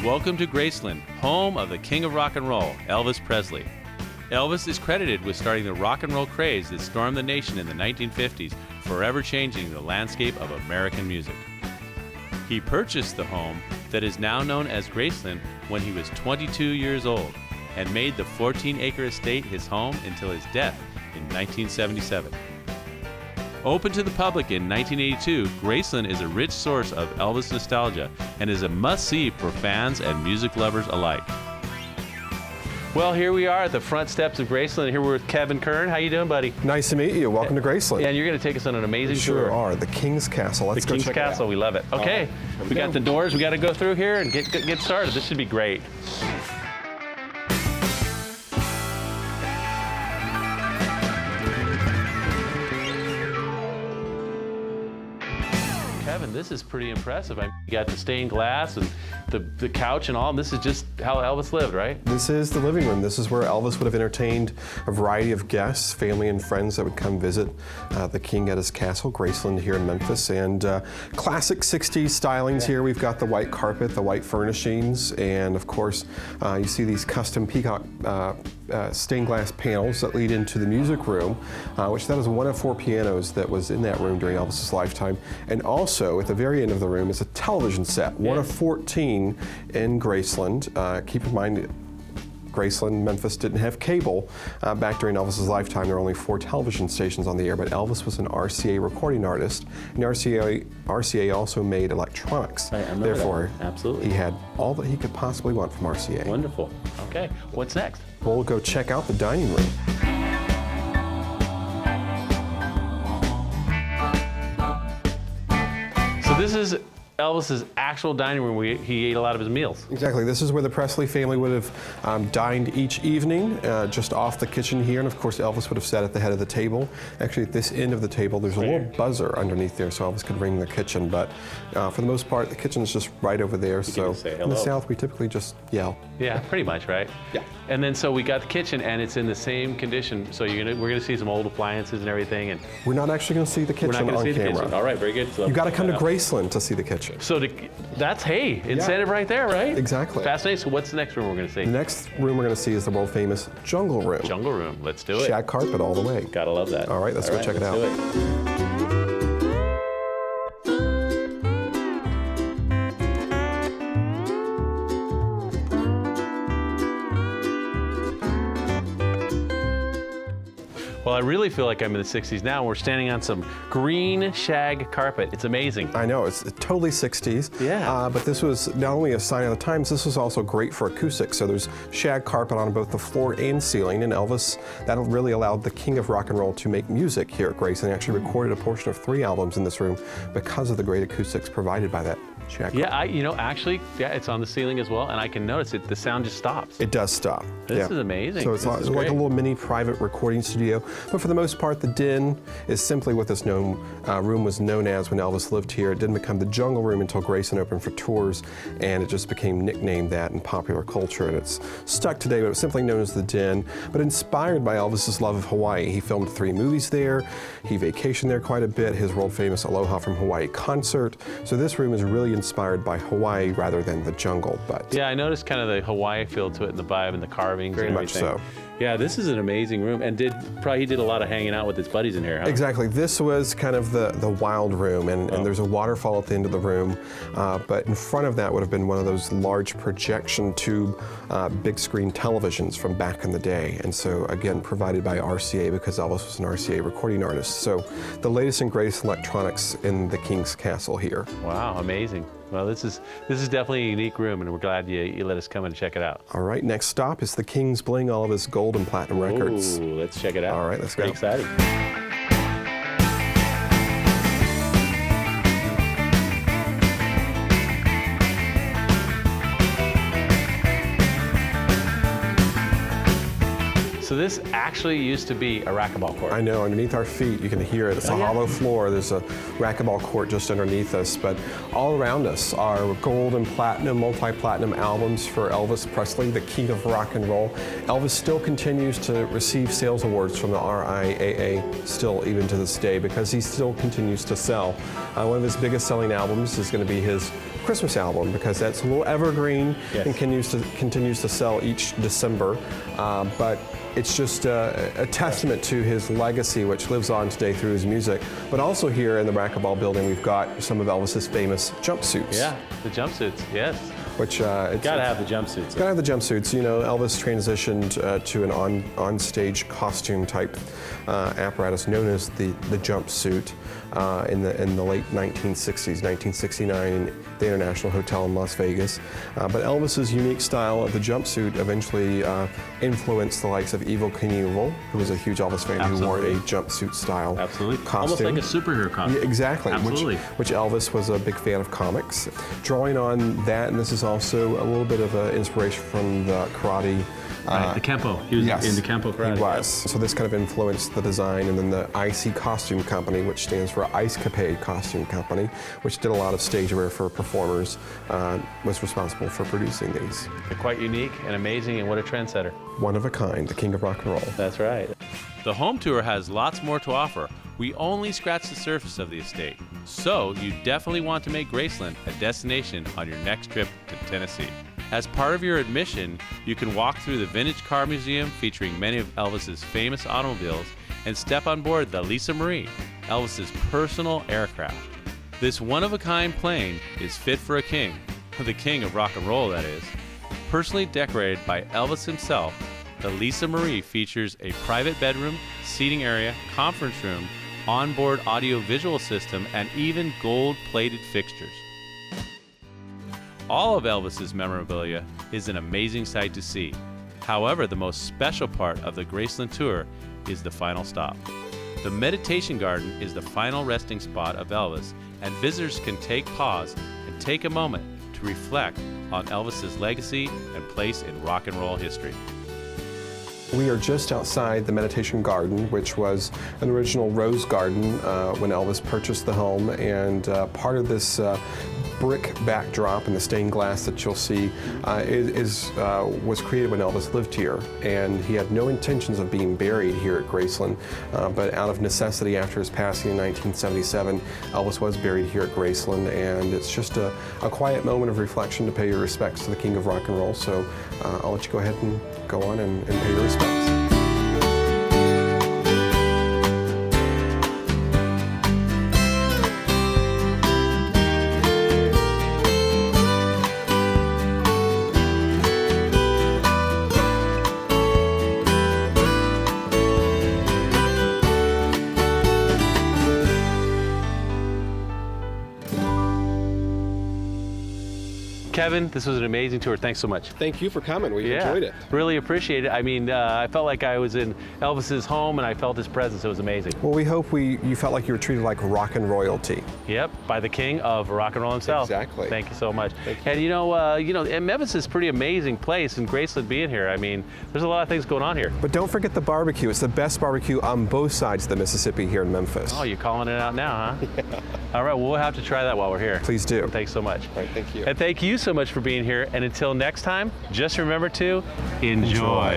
Welcome to Graceland, home of the king of rock and roll, Elvis Presley. Elvis is credited with starting the rock and roll craze that stormed the nation in the 1950s, forever changing the landscape of American music. He purchased the home that is now known as Graceland when he was 22 years old and made the 14-acre estate his home until his death in 1977. Open to the public in 1982, Graceland is a rich source of Elvis nostalgia and is a must-see for fans and music lovers alike. Well, here we are at the front steps of Graceland. Here we're with Kevin Kern. How you doing, buddy? Nice to meet you. Welcome to Graceland. And you're going to take us on an amazing tour. Sure are. The King's Castle. Let's go check it out. The King's Castle. We love it. Okay, we got the doors. We got to go through here and get started. This should be great. Kevin, this is pretty impressive. You got the stained glass and the couch and all. And this is just how Elvis lived, right? This is the living room. This is where Elvis would have entertained a variety of guests, family and friends that would come visit the king at his castle, Graceland, here in Memphis. And classic 60s stylings here. We've got the white carpet, the white furnishings, and of course, you see these custom peacock stained glass panels that lead into the music room, which that is one of 4 pianos that was in that room during Elvis's lifetime. And also, at the very end of the room is a television set, one of 14 in Graceland. Keep in mind, Graceland, Memphis didn't have cable back during Elvis's lifetime. There were only 4 television stations on the air, but Elvis was an RCA recording artist, and RCA also made electronics. Therefore, absolutely, he had all that he could possibly want from RCA. Wonderful. Okay, what's next? We'll go check out the dining room. So this is Elvis's actual dining room where he ate a lot of his meals. Exactly. This is where the Presley family would have dined each evening, just off the kitchen here. And of course, Elvis would have sat at the head of the table. Actually, at this end of the table, there's a little buzzer underneath there, so Elvis could ring the kitchen. But for the most part, the kitchen is just right over there. So in the South, we typically just yell. Yeah, pretty much, right? Yeah. And then so we got the kitchen, and it's in the same condition. So we're gonna see some old appliances and everything. And we're not actually going to see the kitchen on camera. The kitchen. All right, very good. So you've got to come to Graceland to see the kitchen. So that's incentive right there, right? Exactly. Fascinating. So what's the next room we're going to see? The next room we're going to see is the world famous Jungle Room. Jungle Room. Let's do it. Shag carpet all the way. Gotta love that. All right, let's go check it out. Do it. Well, I really feel like I'm in the 60s now. We're standing on some green shag carpet. It's amazing. I know, it's totally 60s. Yeah. But this was not only a sign of the times, this was also great for acoustics. So there's shag carpet on both the floor and ceiling, and Elvis, that really allowed the king of rock and roll to make music here at Graceland. He actually recorded a portion of 3 albums in this room because of the great acoustics provided by that shag carpet. Yeah, it's on the ceiling as well, and I can notice it. The sound just stops. It does stop. This is amazing. So it's like a little mini private recording studio. But for the most part, the Den is simply what this room was known as when Elvis lived here. It didn't become the Jungle Room until Graceland opened for tours, and it just became nicknamed that in popular culture, and it's stuck today, but it was simply known as the Den. But inspired by Elvis's love of Hawaii, he filmed 3 movies there. He vacationed there quite a bit, his world-famous Aloha from Hawaii concert. So this room is really inspired by Hawaii rather than the jungle. But yeah, I noticed kind of the Hawaii feel to it, and the vibe and the carvings and everything. Very much so. Yeah, this is an amazing room, and he did a lot of hanging out with his buddies in here, huh? Exactly. This was kind of the wild room, and there's a waterfall at the end of the room, but in front of that would have been one of those large projection tube big screen televisions from back in the day, and so again provided by RCA because Elvis was an RCA recording artist. So the latest and greatest electronics in the King's Castle here. Wow, amazing. Well, this is definitely a unique room, and we're glad you let us come and check it out. All right, next stop is the King's Bling, all of his gold and platinum records. Ooh, let's check it out. All right, let's go. Pretty exciting. So this actually used to be a racquetball court. I know, underneath our feet, you can hear it. It's a hollow floor. There's a racquetball court just underneath us, but all around us are gold and platinum, multi-platinum albums for Elvis Presley, the king of rock and roll. Elvis still continues to receive sales awards from the RIAA still even to this day because he still continues to sell. One of his biggest selling albums is going to be his Christmas album because that's a little evergreen and continues to sell each December. But it's just a testament to his legacy, which lives on today through his music. But also here in the racquetball building, we've got some of Elvis's famous jumpsuits. Yeah, the jumpsuits, yes. Which gotta have the jumpsuits. Gotta have the jumpsuits. You know, Elvis transitioned to an on-stage costume type apparatus known as the jumpsuit in the late 1960s, 1969 in the International Hotel in Las Vegas. But Elvis's unique style of the jumpsuit eventually influenced the likes of Evel Knievel, who was a huge Elvis fan, who wore a jumpsuit style costume. Almost like a superhero costume. Yeah, exactly. Absolutely. Which Elvis was a big fan of comics. Drawing on that, and this is also a little bit of an inspiration from the karate. The Kempo. He was into Kempo karate. He was. So this kind of influenced the design, and then the IC Costume Company, which stands for Ice Capade Costume Company, which did a lot of stage wear for performers, was responsible for producing these. They're quite unique and amazing, and what a trendsetter. One of a kind, the king of rock and roll. That's right. The home tour has lots more to offer. We only scratched the surface of the estate. So you definitely want to make Graceland a destination on your next trip to Tennessee. As part of your admission, you can walk through the Vintage Car Museum featuring many of Elvis's famous automobiles and step on board the Lisa Marie, Elvis's personal aircraft. This one-of-a-kind plane is fit for a king, the king of rock and roll, that is. Personally decorated by Elvis himself, the Lisa Marie features a private bedroom, seating area, conference room, onboard audio-visual system, and even gold-plated fixtures. All of Elvis's memorabilia is an amazing sight to see. However, the most special part of the Graceland tour is the final stop. The Meditation Garden is the final resting spot of Elvis, and visitors can take pause and take a moment to reflect on Elvis's legacy and place in rock and roll history. We are just outside the Meditation Garden, which was an original rose garden when Elvis purchased the home, and part of this brick backdrop and the stained glass that you'll see was created when Elvis lived here, and he had no intentions of being buried here at Graceland, but out of necessity after his passing in 1977, Elvis was buried here at Graceland, and it's just a quiet moment of reflection to pay your respects to the king of rock and roll. So I'll let you go ahead and go on and pay your respects. Kevin, this was an amazing tour. Thanks so much. Thank you for coming. We enjoyed it. Really appreciate it. I mean, I felt like I was in Elvis's home and I felt his presence. It was amazing. Well, we hope you felt like you were treated like rock and royalty. Yep, by the king of rock and roll himself. Exactly. Thank you so much. Thank you. And and Memphis is a pretty amazing place, and Graceland being here, I mean, there's a lot of things going on here. But don't forget the barbecue. It's the best barbecue on both sides of the Mississippi here in Memphis. Oh, you're calling it out now, huh? Yeah. All right, well, we'll have to try that while we're here. Please do. Thanks so much. All right, thank you. And thank you so much for being here. And until next time, just remember to enjoy.